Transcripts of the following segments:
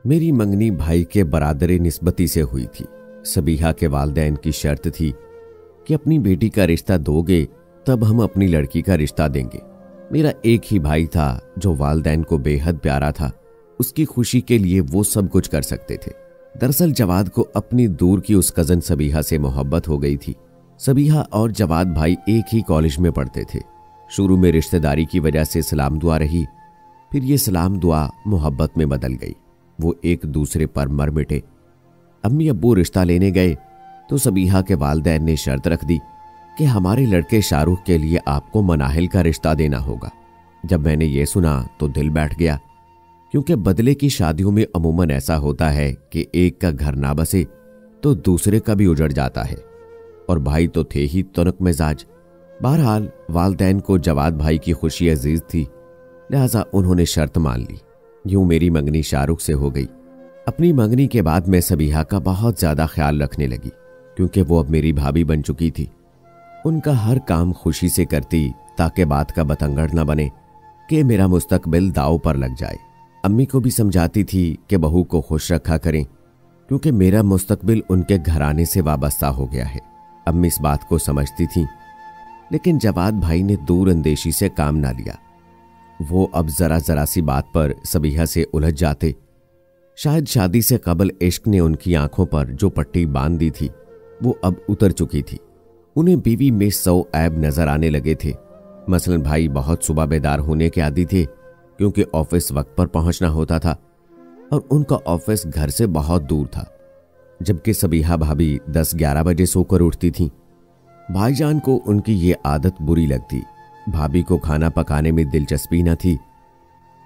मेरी मंगनी भाई के बरादरे निस्बती से हुई थी। सबीहा के वालिदैन की शर्त थी कि अपनी बेटी का रिश्ता दोगे तब हम अपनी लड़की का रिश्ता देंगे। मेरा एक ही भाई था जो वालिदैन को बेहद प्यारा था। उसकी खुशी के लिए वो सब कुछ कर सकते थे। दरअसल जवाद को अपनी दूर की उस कजन सबीहा से मोहब्बत हो गई थी। सबीहा और जवाद भाई एक ही कॉलेज में पढ़ते थे। शुरू में रिश्तेदारी की वजह से सलाम दुआ रही, फिर ये सलाम दुआ मोहब्बत में बदल गई। वो एक दूसरे पर मर मिटे। अम्मी अब्बू रिश्ता लेने गए तो सबीहा के वालिदैन ने शर्त रख दी कि हमारे लड़के शाहरुख के लिए आपको मनाहिल का रिश्ता देना होगा। जब मैंने ये सुना तो दिल बैठ गया, क्योंकि बदले की शादियों में अमूमन ऐसा होता है कि एक का घर ना बसे तो दूसरे का भी उजड़ जाता है, और भाई तो थे ही तुनक मिजाज। बहरहाल वालिदैन को जवाद भाई की खुशी अजीज थी, लिहाजा उन्होंने शर्त मान ली। यूं मेरी मंगनी शाहरुख से हो गई। अपनी मंगनी के बाद मैं सबीहा का बहुत ज्यादा ख्याल रखने लगी, क्योंकि वो अब मेरी भाभी बन चुकी थी। उनका हर काम खुशी से करती ताकि बात का बतंगड़ न बने कि मेरा मुस्तकबिल दांव पर लग जाए। अम्मी को भी समझाती थी कि बहू को खुश रखा करें, क्योंकि मेरा मुस्तकबिल उनके घराने से वाबस्ता हो गया है। अम्मी इस बात को समझती थीं, लेकिन जवाद भाई ने दूर अंदेशी से काम ना लिया। वो अब जरा जरा सी बात पर सबीहा से उलझ जाते। शायद शादी से कबल इश्क ने उनकी आंखों पर जो पट्टी बांध दी थी वो अब उतर चुकी थी। उन्हें बीवी में 100 ऐब नजर आने लगे थे। मसलन भाई बहुत सुबह बेदार होने के आदी थे, क्योंकि ऑफिस वक्त पर पहुंचना होता था और उनका ऑफिस घर से बहुत दूर था, जबकि सबीहा भाभी 10-11 बजे सोकर उठती थीं। भाईजान को उनकी ये आदत बुरी लगती। भाभी को खाना पकाने में दिलचस्पी न थी।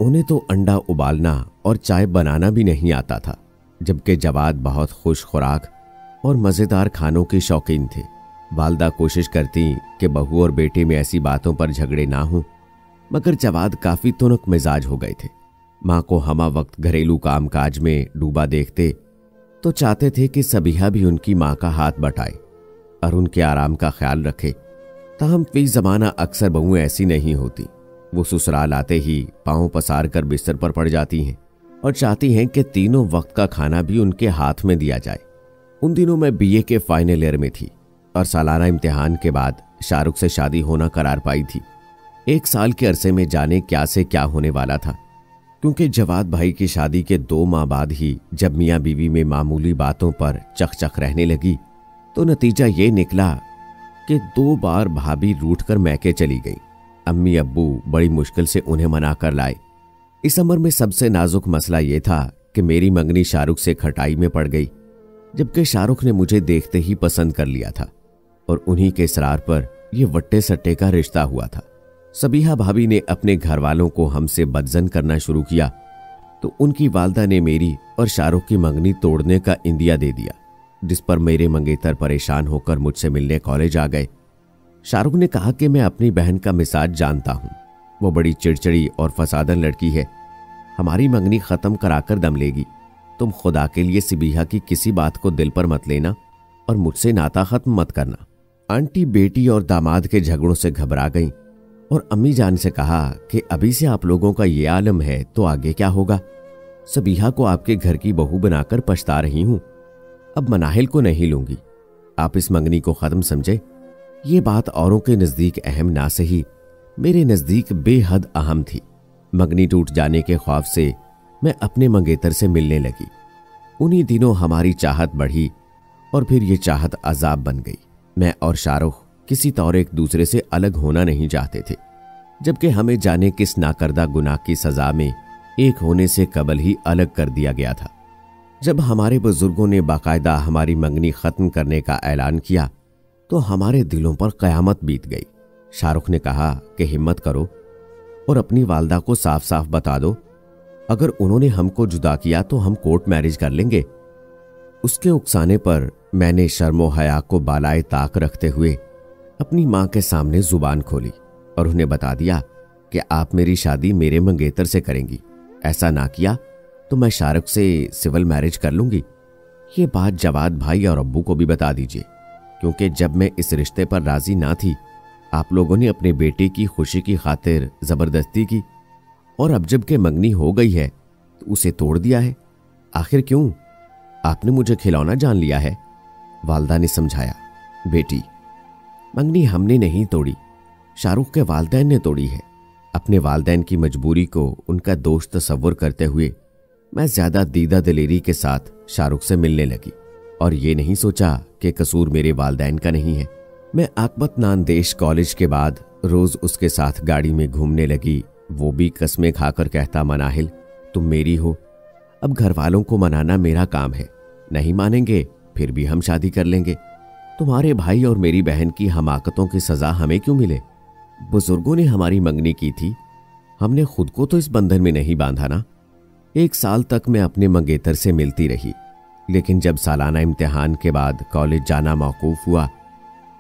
उन्हें तो अंडा उबालना और चाय बनाना भी नहीं आता था, जबकि जवाद बहुत खुश खुराक और मज़ेदार खानों के शौकीन थे। वालदा कोशिश करती कि बहू और बेटे में ऐसी बातों पर झगड़े ना हों, मगर जवाद काफ़ी तुनक मिजाज हो गए थे। माँ को हमा वक्त घरेलू कामकाज में डूबा देखते तो चाहते थे कि सबीहा भी उनकी माँ का हाथ बटाए और उनके आराम का ख्याल रखे। ताहम फी ज़माना अक्सर बहुएं ऐसी नहीं होती। वो ससुराल आते ही पांव पसार कर बिस्तर पर पड़ जाती हैं और चाहती हैं कि तीनों वक्त का खाना भी उनके हाथ में दिया जाए। उन दिनों मैं बीए के फाइनल ईयर में थी और सालाना इम्तिहान के बाद शाहरुख से शादी होना करार पाई थी। 1 साल के अरसे में जाने क्या से क्या होने वाला था, क्योंकि जवाद भाई की शादी के 2 माह बाद ही जब मियाँ बीवी में मामूली बातों पर चकचक रहने लगी तो नतीजा ये निकला कि 2 बार भाभी रूठकर मैके चली गई। अम्मी अब्बू बड़ी मुश्किल से उन्हें मना कर लाए। इस अमर में सबसे नाजुक मसला यह था कि मेरी मंगनी शाहरुख से खटाई में पड़ गई, जबकि शाहरुख ने मुझे देखते ही पसंद कर लिया था और उन्हीं के इसरार पर यह वट्टे सट्टे का रिश्ता हुआ था। सबीहा भाभी ने अपने घर वालों को हमसे बदजन करना शुरू किया तो उनकी वालदा ने मेरी और शाहरुख की मंगनी तोड़ने का इंदिया दे दिया, जिस पर मेरे मंगेतर परेशान होकर मुझसे मिलने कॉलेज आ गए। शाहरुख ने कहा कि मैं अपनी बहन का मिजाज जानता हूं। वो बड़ी चिड़चिड़ी और फसादन लड़की है। हमारी मंगनी खत्म कराकर दम लेगी। तुम खुदा के लिए सबीहा की किसी बात को दिल पर मत लेना और मुझसे नाता खत्म मत करना। आंटी बेटी और दामाद के झगड़ों से घबरा गईं और अम्मी जान से कहा कि अभी से आप लोगों का ये आलम है तो आगे क्या होगा। सबीहा को आपके घर की बहू बनाकर पछता रही हूं। अब मनाहिल को नहीं लूंगी। आप इस मंगनी को खत्म समझे। ये बात औरों के नजदीक अहम ना सही, मेरे नजदीक बेहद अहम थी। मंगनी टूट जाने के खौफ से मैं अपने मंगेतर से मिलने लगी। उन्हीं दिनों हमारी चाहत बढ़ी और फिर ये चाहत अजाब बन गई। मैं और शाहरुख किसी तौर एक दूसरे से अलग होना नहीं चाहते थे, जबकि हमें जाने किस नाकर्दा गुनाह की सजा में एक होने से कबल ही अलग कर दिया गया था। जब हमारे बुजुर्गों ने बाकायदा हमारी मंगनी खत्म करने का ऐलान किया तो हमारे दिलों पर कयामत बीत गई। शाहरुख ने कहा कि हिम्मत करो और अपनी वालदा को साफ साफ बता दो, अगर उन्होंने हमको जुदा किया तो हम कोर्ट मैरिज कर लेंगे। उसके उकसाने पर मैंने शर्मो हया को बालाए ताक रखते हुए अपनी मां के सामने जुबान खोली और उन्हें बता दिया कि आप मेरी शादी मेरे मंगेतर से करेंगी। ऐसा ना किया तो मैं शाहरुख से सिविल मैरिज कर लूंगी। ये बात जवाद भाई और अब्बू को भी बता दीजिए, क्योंकि जब मैं इस रिश्ते पर राजी ना थी, आप लोगों ने अपने बेटे की खुशी की खातिर जबरदस्ती की और अब जबकि मंगनी हो गई है तो उसे तोड़ दिया है। आखिर क्यों? आपने मुझे खिलौना जान लिया है? वालदा ने समझाया। बेटी, मंगनी हमने नहीं तोड़ी, शाहरुख के वालदैन ने तोड़ी है। अपने वालदैन की मजबूरी को उनका दोष तस्वुर करते हुए मैं ज्यादा दीदा दिलेरी के साथ शाहरुख से मिलने लगी और ये नहीं सोचा कि कसूर मेरे वालदैन का नहीं है। मैं आकबत नांदेश कॉलेज के बाद रोज उसके साथ गाड़ी में घूमने लगी, वो भी कस्में खाकर कहता, मनाहिल तुम मेरी हो, अब घर वालों को मनाना मेरा काम है, नहीं मानेंगे फिर भी हम शादी कर लेंगे। तुम्हारे भाई और मेरी बहन की हमाकतों की सजा हमें क्यों मिले? बुजुर्गों ने हमारी मंगनी की थी, हमने खुद को तो इस बंधन में नहीं बांधा ना। 1 साल तक मैं अपने मंगेतर से मिलती रही, लेकिन जब सालाना इम्तिहान के बाद कॉलेज जाना मौकूफ हुआ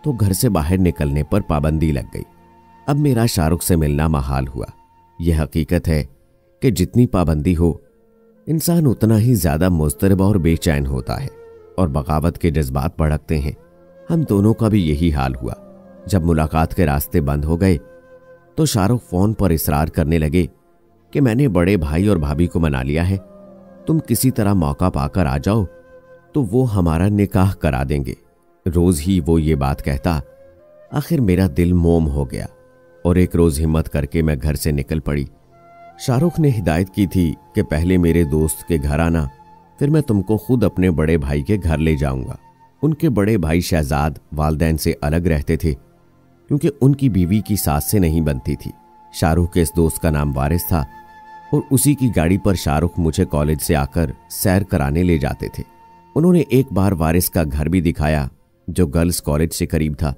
तो घर से बाहर निकलने पर पाबंदी लग गई। अब मेरा शाहरुख से मिलना महाल हुआ। यह हकीकत है कि जितनी पाबंदी हो, इंसान उतना ही ज्यादा मुस्तरब और बेचैन होता है और बगावत के जज्बात भड़कते हैं। हम दोनों का भी यही हाल हुआ। जब मुलाकात के रास्ते बंद हो गए तो शाहरुख फोन पर इसरार करने लगे कि मैंने बड़े भाई और भाभी को मना लिया है, तुम किसी तरह मौका पाकर आ जाओ तो वो हमारा निकाह करा देंगे। रोज ही वो ये बात कहता। आखिर मेरा दिल मोम हो गया और एक रोज हिम्मत करके मैं घर से निकल पड़ी। शाहरुख ने हिदायत की थी कि पहले मेरे दोस्त के घर आना, फिर मैं तुमको खुद अपने बड़े भाई के घर ले जाऊंगा। उनके बड़े भाई शहजाद वालदैन से अलग रहते थे क्योंकि उनकी बीवी की सास से नहीं बनती थी। शाहरुख के इस दोस्त का नाम वारिस था और उसी की गाड़ी पर शाहरुख मुझे कॉलेज से आकर सैर कराने ले जाते थे। उन्होंने एक बार वारिस का घर भी दिखाया जो गर्ल्स कॉलेज से करीब था।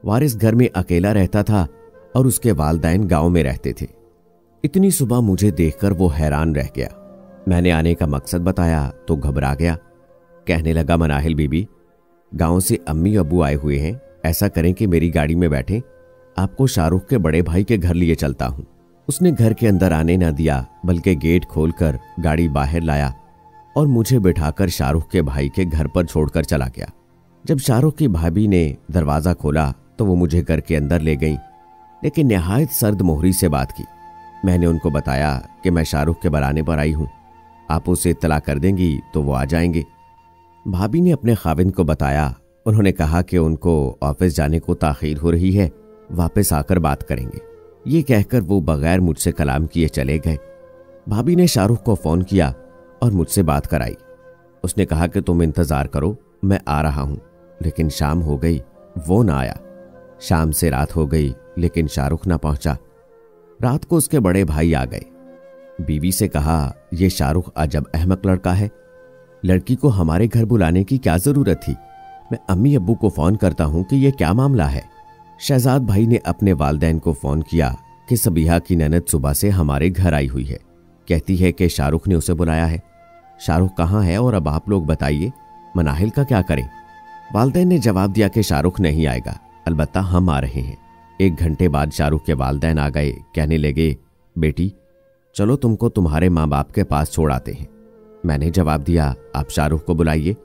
वारिस घर में अकेला रहता था और उसके वालदैन गांव में रहते थे। इतनी सुबह मुझे देखकर वो हैरान रह गया। मैंने आने का मकसद बताया तो घबरा गया। कहने लगा, मनाहिल बीबी, गांव से अम्मी अब्बू आए हुए हैं, ऐसा करें कि मेरी गाड़ी में बैठे, आपको शाहरुख के बड़े भाई के घर लिए चलता हूं। उसने घर के अंदर आने न दिया बल्कि गेट खोलकर गाड़ी बाहर लाया और मुझे बिठाकर शाहरुख के भाई के घर पर छोड़कर चला गया। जब शाहरुख की भाभी ने दरवाजा खोला तो वो मुझे घर के अंदर ले गई, लेकिन निहायत सर्द मोहरी से बात की। मैंने उनको बताया कि मैं शाहरुख के बराने पर आई हूं, आप उसे इत्तला कर देंगी तो वो आ जाएंगे। भाभी ने अपने खाविंद को बताया। उन्होंने कहा कि उनको ऑफिस जाने को ताखीर हो रही है, वापस आकर बात करेंगे। ये कहकर वो बगैर मुझसे कलाम किए चले गए। भाभी ने शाहरुख को फोन किया और मुझसे बात कराई। उसने कहा कि तुम इंतजार करो, मैं आ रहा हूं। लेकिन शाम हो गई, वो ना आया। शाम से रात हो गई लेकिन शाहरुख ना पहुंचा। रात को उसके बड़े भाई आ गए। बीवी से कहा, यह शाहरुख अजब अहमक लड़का है, लड़की को हमारे घर बुलाने की क्या जरूरत थी? मैं अम्मी अब्बू को फोन करता हूं कि यह क्या मामला है। शहजाद भाई ने अपने वालदैन को फोन किया कि सबीहा की ननद सुबह से हमारे घर आई हुई है, कहती है कि शाहरुख ने उसे बुलाया है। शाहरुख कहाँ है और अब आप लोग बताइए, मनाहिल का क्या करें? वालदैन ने जवाब दिया कि शाहरुख नहीं आएगा, अलबत्ता हम आ रहे हैं। 1 घंटे बाद शाहरुख के वालदैन आ गए। कहने लगे, बेटी चलो तुमको तुम्हारे माँ बाप के पास छोड़ आते हैं। मैंने जवाब दिया, आप शाहरुख को बुलाइए,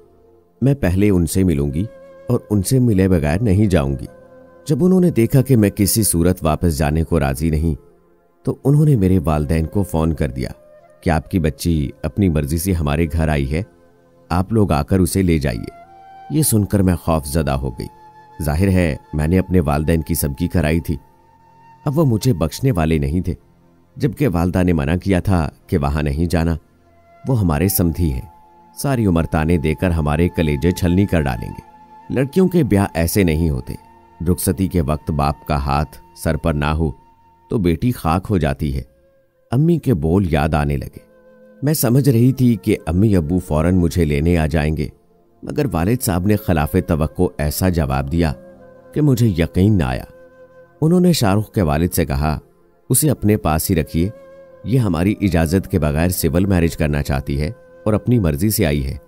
मैं पहले उनसे मिलूंगी और उनसे मिले बगैर नहीं जाऊंगी। जब उन्होंने देखा कि मैं किसी सूरत वापस जाने को राजी नहीं तो उन्होंने मेरे वालदैन को फोन कर दिया कि आपकी बच्ची अपनी मर्जी से हमारे घर आई है, आप लोग आकर उसे ले जाइए। ये सुनकर मैं खौफजदा हो गई। जाहिर है मैंने अपने वालदैन की सबकी कराई थी, अब वो मुझे बख्शने वाले नहीं थे, जबकि वालदा ने मना किया था कि वहां नहीं जाना, वो हमारे समधी हैं, सारी उम्र ताने देकर हमारे कलेजे छलनी कर डालेंगे। लड़कियों के ब्याह ऐसे नहीं होते। रुखसती के वक्त बाप का हाथ सर पर ना हो तो बेटी खाक हो जाती है। अम्मी के बोल याद आने लगे। मैं समझ रही थी कि अम्मी अब्बू फौरन मुझे लेने आ जाएंगे, मगर वालिद साहब ने खिलाफे तवक्को ऐसा जवाब दिया कि मुझे यकीन ना आया। उन्होंने शाहरुख के वालिद से कहा, उसे अपने पास ही रखिए, ये हमारी इजाज़त के बगैर सिविल मैरिज करना चाहती है और अपनी मर्जी से आई है,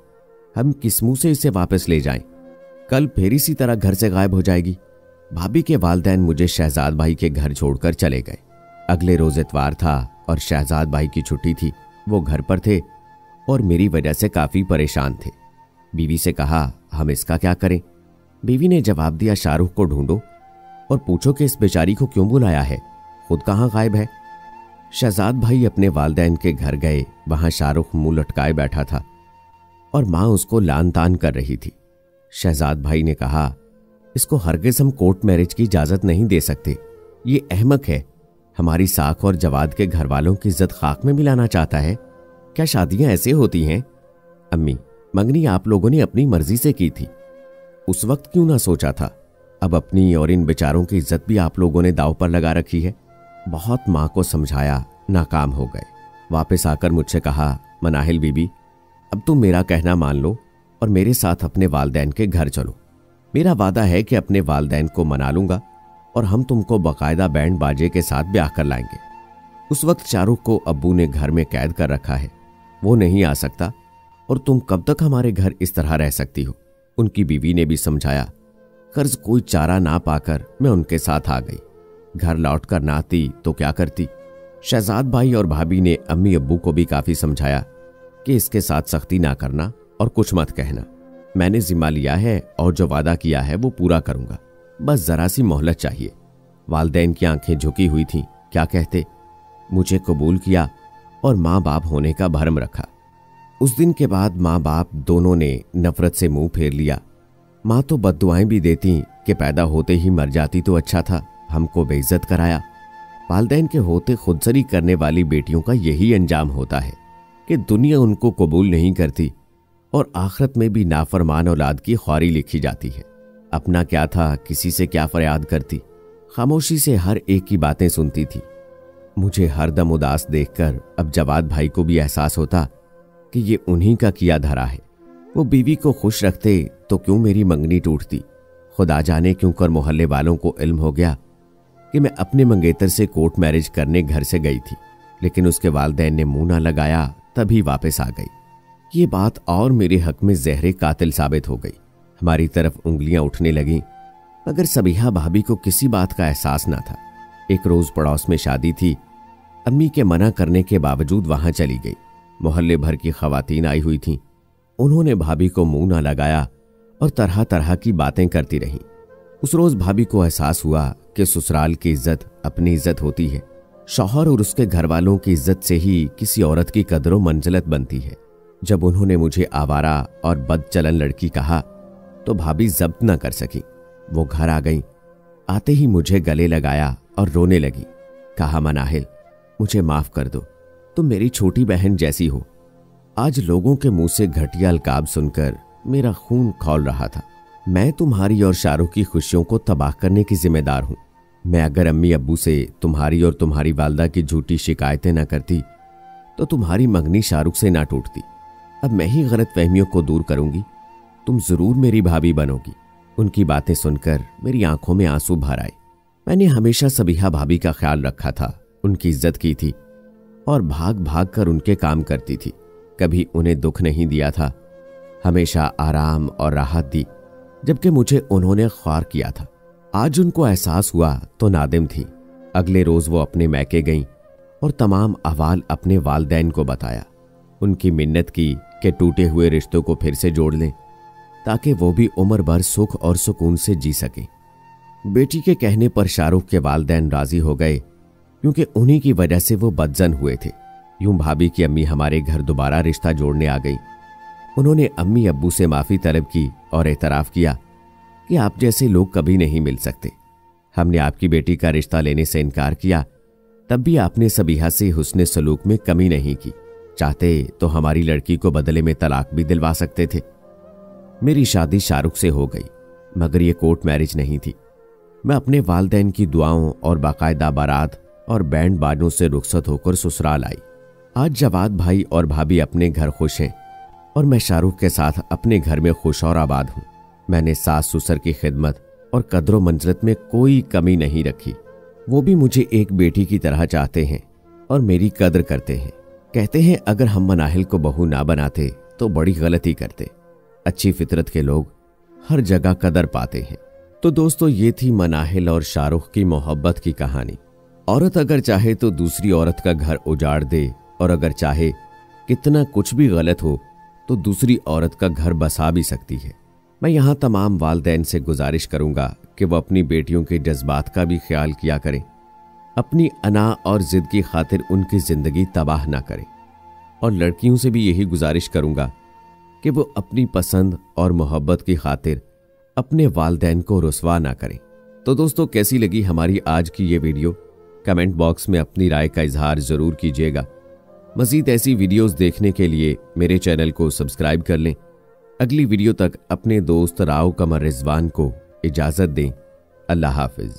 हम किस मुंह से इसे वापस ले जाएं? कल फिर इसी तरह घर से गायब हो जाएगी। भाभी के वालदैन मुझे शहजाद भाई के घर छोड़कर चले गए। अगले रोज इतवार था और शहजाद भाई की छुट्टी थी। वो घर पर थे और मेरी वजह से काफी परेशान थे। बीवी से कहा, हम इसका क्या करें? बीवी ने जवाब दिया, शाहरुख को ढूंढो और पूछो कि इस बेचारी को क्यों बुलाया है, खुद कहाँ गायब है। शहजाद भाई अपने वालिदैन के घर गए। वहां शाहरुख मुंह लटकाए बैठा था और माँ उसको लान तान कर रही थी। शहजाद भाई ने कहा, इसको हरगिज हम कोर्ट मैरिज की इजाजत नहीं दे सकते। ये अहमक है, हमारी साख और जवाद के घर वालों की इज्जत खाक में मिलाना चाहता है। क्या शादियां ऐसे होती हैं? अम्मी, मंगनी आप लोगों ने अपनी मर्जी से की थी, उस वक्त क्यों ना सोचा था? अब अपनी और इन बेचारों की इज्जत भी आप लोगों ने दांव पर लगा रखी है। बहुत माँ को समझाया, नाकाम हो गए। वापस आकर मुझसे कहा, मनाहिल बीबी, अब तुम मेरा कहना मान लो और मेरे साथ अपने वालिदैन के घर चलो। मेरा वादा है कि अपने वालिदैन को मना लूंगा और हम तुमको बाकायदा बैंड बाजे के साथ ब्याह कर लाएंगे। उस वक्त शाहरुख को अब्बू ने घर में कैद कर रखा है, वो नहीं आ सकता और तुम कब तक हमारे घर इस तरह रह सकती हो? उनकी बीवी ने भी समझाया। कर्ज कोई चारा ना पाकर मैं उनके साथ आ गई। घर लौट कर ना आती तो क्या करती? शहजाद भाई और भाभी ने अम्मी अब्बू को भी काफी समझाया कि इसके साथ सख्ती ना करना और कुछ मत कहना। मैंने जिम्मा लिया है और जो वादा किया है वो पूरा करूंगा, बस जरा सी मोहलत चाहिए। वालिदैन की आंखें झुकी हुई थीं। क्या कहते? मुझे कबूल किया और माँ बाप होने का भरम रखा। उस दिन के बाद माँ बाप दोनों ने नफरत से मुंह फेर लिया। माँ तो बद्दुआएं भी देती कि पैदा होते ही मर जाती तो अच्छा था, हमको बेइज्जत कराया। वालिदैन के होते खुदसरी करने वाली बेटियों का यही अंजाम होता है कि दुनिया उनको कबूल नहीं करती और आखिरत में भी नाफरमान औलाद की ख्वारी लिखी जाती है। अपना क्या था, किसी से क्या फरियाद करती, खामोशी से हर एक की बातें सुनती थी। मुझे हरदम उदास देखकर अब जवाद भाई को भी एहसास होता कि ये उन्हीं का किया धरा है। वो बीवी को खुश रखते तो क्यों मेरी मंगनी टूटती। खुदा जाने क्यों कर मोहल्ले वालों को इल्म हो गया कि मैं अपने मंगेतर से कोर्ट मैरिज करने घर से गई थी, लेकिन उसके वालिदैन ने मुंह ना लगाया, तभी वापस आ गई। ये बात और मेरे हक में जहरे कातिल साबित हो गई। हमारी तरफ उंगलियां उठने लगीं, मगर सबीहा भाभी को किसी बात का एहसास ना था। एक रोज पड़ोस में शादी थी, अम्मी के मना करने के बावजूद वहां चली गई। मोहल्ले भर की खवातीन आई हुई थीं। उन्होंने भाभी को मुंह ना लगाया और तरह तरह की बातें करती रहीं। उस रोज भाभी को एहसास हुआ कि ससुराल की इज्जत अपनी इज्जत होती है। शौहर और उसके घर वालों की इज्जत से ही किसी औरत की कदरों मंजिलत बनती है। जब उन्होंने मुझे आवारा और बदचलन लड़की कहा तो भाभी जब्त न कर सकी। वो घर आ गई। आते ही मुझे गले लगाया और रोने लगी। कहा, मनाहिल, मुझे माफ कर दो, तुम मेरी छोटी बहन जैसी हो। आज लोगों के मुंह से घटिया अलकाब सुनकर मेरा खून खौल रहा था। मैं तुम्हारी और शाहरुख की खुशियों को तबाह करने की जिम्मेदार हूं। मैं अगर अम्मी अब्बू से तुम्हारी और तुम्हारी वालदा की झूठी शिकायतें न करती तो तुम्हारी मंगनी शाहरुख से ना टूटती। अब मैं ही गलत फहमियों को दूर करूंगी, तुम जरूर मेरी भाभी बनोगी। उनकी बातें सुनकर मेरी आंखों में आंसू भर आए। मैंने हमेशा सबीहा भाभी का ख्याल रखा था, उनकी इज्जत की थी और भाग भाग कर उनके काम करती थी। कभी उन्हें दुख नहीं दिया था, हमेशा आराम और राहत दी, जबकि मुझे उन्होंने ख्वार किया था। आज उनको एहसास हुआ तो नादिम थी। अगले रोज वो अपने मैके गईं और तमाम अहवाल अपने वालिदैन को बताया। उनकी मिन्नत की कि टूटे हुए रिश्तों को फिर से जोड़ लें ताकि वो भी उम्र भर सुख और सुकून से जी सके। बेटी के कहने पर शाहरुख के वालिदैन राजी हो गए, क्योंकि उन्हीं की वजह से वो बदजन हुए थे। यूं भाभी की अम्मी हमारे घर दोबारा रिश्ता जोड़ने आ गई। उन्होंने अम्मी अब्बू से माफी तलब की और एतराफ किया कि आप जैसे लोग कभी नहीं मिल सकते। हमने आपकी बेटी का रिश्ता लेने से इनकार किया, तब भी आपने सबीहा से हुस्ने सलूक में कमी नहीं की। चाहते तो हमारी लड़की को बदले में तलाक भी दिलवा सकते थे। मेरी शादी शाहरुख से हो गई, मगर ये कोर्ट मैरिज नहीं थी। मैं अपने वालिदैन की दुआओं और बाकायदा बारात और बैंड बाजों से रुखसत होकर ससुराल आई। आज जवाद भाई और भाभी अपने घर खुश हैं और मैं शाहरुख के साथ अपने घर में खुश और आबाद हूँ। मैंने सास ससुर की खिदमत और कदरों मंजरत में कोई कमी नहीं रखी। वो भी मुझे एक बेटी की तरह चाहते हैं और मेरी कदर करते हैं। कहते हैं अगर हम मनाहिल को बहू ना बनाते तो बड़ी गलती करते। अच्छी फितरत के लोग हर जगह कदर पाते हैं। तो दोस्तों, ये थी मनाहिल और शाहरुख की मोहब्बत की कहानी। औरत अगर चाहे तो दूसरी औरत का घर उजाड़ दे, और अगर चाहे कितना कुछ भी गलत हो तो दूसरी औरत का घर बसा भी सकती है। मैं यहाँ तमाम वालिदैन से गुजारिश करूंगा कि वो अपनी बेटियों के जज्बात का भी ख्याल किया करें अपनी अना और जिद की खातिर उनकी जिंदगी तबाह ना करें। और लड़कियों से भी यही गुजारिश करूंगा कि वो अपनी पसंद और मोहब्बत की खातिर अपने वालिदैन को रुसवा ना करें। तो दोस्तों, कैसी लगी हमारी आज की ये वीडियो? कमेंट बॉक्स में अपनी राय का इजहार जरूर कीजिएगा। मजीद ऐसी वीडियोस देखने के लिए मेरे चैनल को सब्सक्राइब कर लें। अगली वीडियो तक अपने दोस्त राव कमर रिजवान को इजाजत दें। अल्लाह हाफिज।